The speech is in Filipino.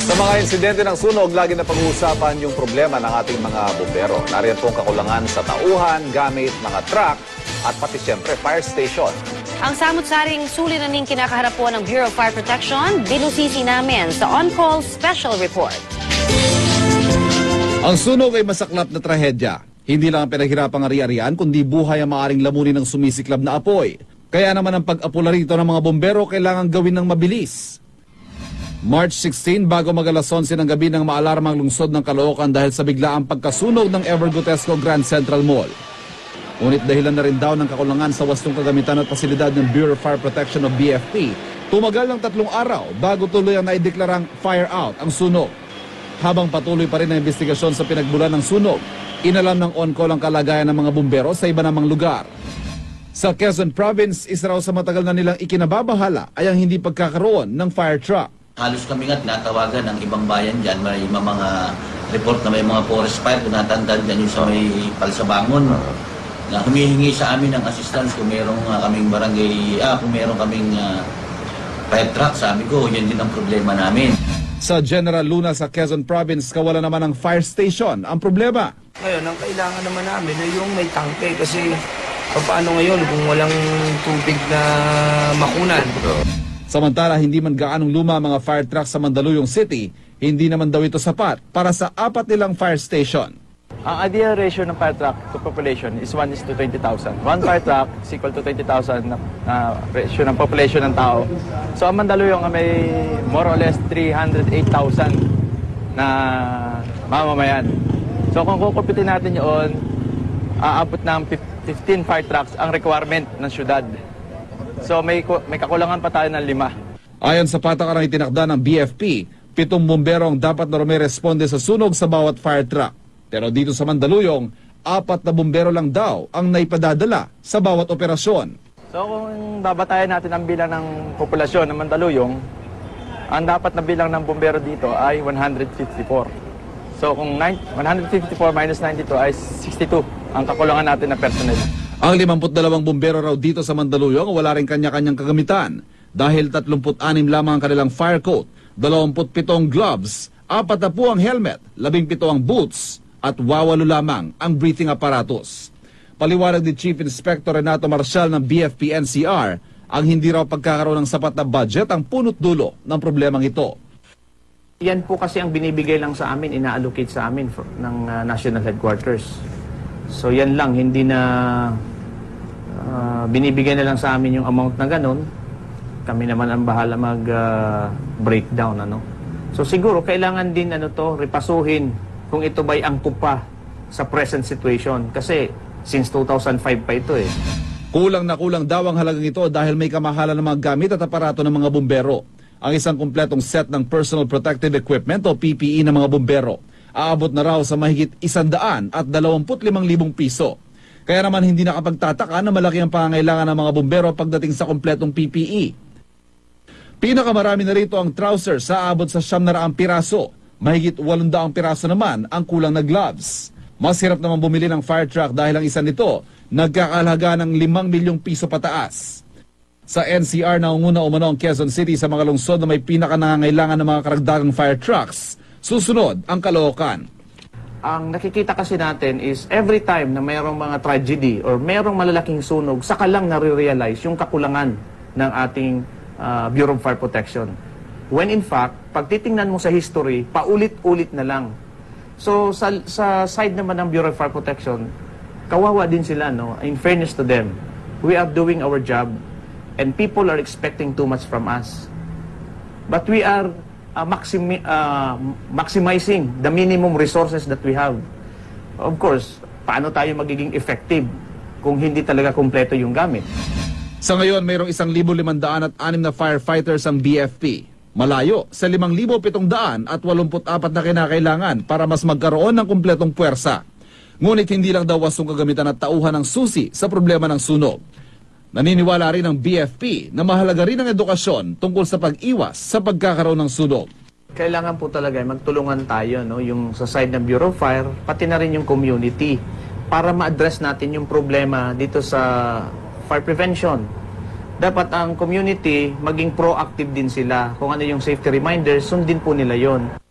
Sa mga insidente ng sunog, lagi na pag-uusapan yung problema ng ating mga bumbero. Nariyan po ang kakulangan sa tauhan, gamit, mga truck, at pati siyempre fire station. Ang samut-saring suliraning kinakaharap po ng Bureau of Fire Protection, binusisi namin sa On-Call Special Report. Ang sunog ay masaklap na trahedya. Hindi lang ang pinaghirapang ari-arian, kundi buhay ang maaring lamunin ng sumisiklab na apoy. Kaya naman ang pag-apula rito ng mga bombero kailangan gawin ng mabilis. March 16, bago mag-alas 11 ng gabi nang maalarmang lungsod ng Caloocan dahil sa biglaang pagkasunog ng Evergotesco Grand Central Mall. Ngunit dahilan na rin daw ng kakulangan sa wastong kagamitan at pasilidad ng Bureau of Fire Protection o BFP, tumagal ng 3 araw bago tuloy ang naideklarang fire out ang sunog. Habang patuloy pa rin ang investigasyon sa pinagbulan ng sunog, inalam ng on-call ang kalagayan ng mga bumbero sa iba namang lugar. Sa Quezon Province, isa raw sa matagal na nilang ikinababahala ay ang hindi pagkakaroon ng fire truck. Halos kami nga tinatawagan ng ibang bayan dyan. May mga report na may mga forest fire kung natandaan dyan yung sa may Palsabangon na humihingi sa amin ng assistance kung merong kaming barangay, kung merong kaming fire truck. Sabi ko, yan din ang problema namin. Sa General Luna sa Quezon Province, kawalan naman ng fire station ang problema. Ngayon, ang kailangan naman namin ay yung may tangke kasi paano ngayon kung walang tubig na makunan? Samantala, hindi man gaanong luma ang mga fire trucks sa Mandaluyong City, hindi naman daw ito sapat para sa 4 nilang fire station. Ang ideal ratio ng fire truck to population is 1:20,000. 1 fire truck is equal to 20,000 na ratio ng population ng tao. So ang Mandaluyong may more or less 308,000 na mamamayan. So kung kukupitin natin yun, aabot ng 15 fire trucks ang requirement ng syudad. So may kakulangan pa tayo ng 5. Ayon sa patakarang itinakda ng BFP, 7 bombero ang dapat na rumiresponde sa sunog sa bawat fire truck. Pero dito sa Mandaluyong, 4 na bombero lang daw ang naipadadala sa bawat operasyon. So kung babatayan natin ang bilang ng populasyon ng Mandaluyong, ang dapat na bilang ng bombero dito ay 154. So kung 154 minus 92 ay 62 ang kakulangan natin na personnel. Ang 52 bombero raw dito sa Mandaluyong wala rin kanya-kanyang kagamitan dahil 36 lamang ang kanilang fire coat, 27 gloves, 40 ang helmet, 17 ang boots at 8 lamang ang breathing apparatus. Paliwanag ni Chief Inspector Renato Marcial ng BFP-NCR, ang hindi raw pagkakaroon ng sapat na budget ang punot dulo ng problemang ito. Yan po kasi ang binibigay lang sa amin, ina-allocate sa amin ng National Headquarters. So yan lang, hindi na binibigay na lang sa amin yung amount na ganun. Kami naman ang bahala mag-breakdown. So siguro kailangan din repasuhin kung ito ba'y angkop pa sa present situation. Kasi since 2005 pa ito eh. Kulang na kulang daw ang halagang ito dahil may kamahalan ng mga gamit at aparato ng mga bumbero. Ang isang kumpletong set ng Personal Protective Equipment o PPE ng mga bumbero aabot na raw sa mahigit 125,000 piso. Kaya naman hindi nakapagtataka na malaki ang pangangailangan ng mga bumbero pagdating sa kumpletong PPE. Pinakamarami na rito ang trousers sa aabot sa 900 piraso. Mahigit 800 piraso naman ang kulang na gloves. Mas hirap naman bumili ng fire truck dahil ang isa nito nagkakahalaga ng 5 milyong piso pataas. Sa NCR naunguna umano ang Quezon City sa mga lungsod na may pinakanangangailangan ng mga karagdagang fire trucks. Susunod ang Caloocan. Ang nakikita kasi natin is every time na mayroong mga tragedy or mayroong malalaking sunog, saka lang nare-realize yung kakulangan ng ating Bureau of Fire Protection. When in fact, pag titingnan mo sa history, paulit-ulit na lang. So sa side naman ng Bureau of Fire Protection, kawawa din sila, in fairness to them. We are doing our job and people are expecting too much from us. But we are maximizing the minimum resources that we have. Of course, paano tayo magiging effective kung hindi talaga kumpleto yung gamit? Sa ngayon, mayroong 1,506 na firefighters ang BFP. Malayo sa 5,784 na kinakailangan para mas magkaroon ng kumpletong puwersa. Ngunit hindi lang daw wasong kagamitan at tauhan ng susi sa problema ng sunog. Naniniwala rin ang BFP na mahalaga rin ang edukasyon tungkol sa pag-iwas sa pagkakaroon ng sunog. Kailangan po talaga magtulungan tayo, yung sa side ng Bureau of Fire, pati na rin yung community para ma-address natin yung problema dito sa fire prevention. dapat ang community maging proactive din sila. Kung ano yung safety reminders, sundin po nila yon.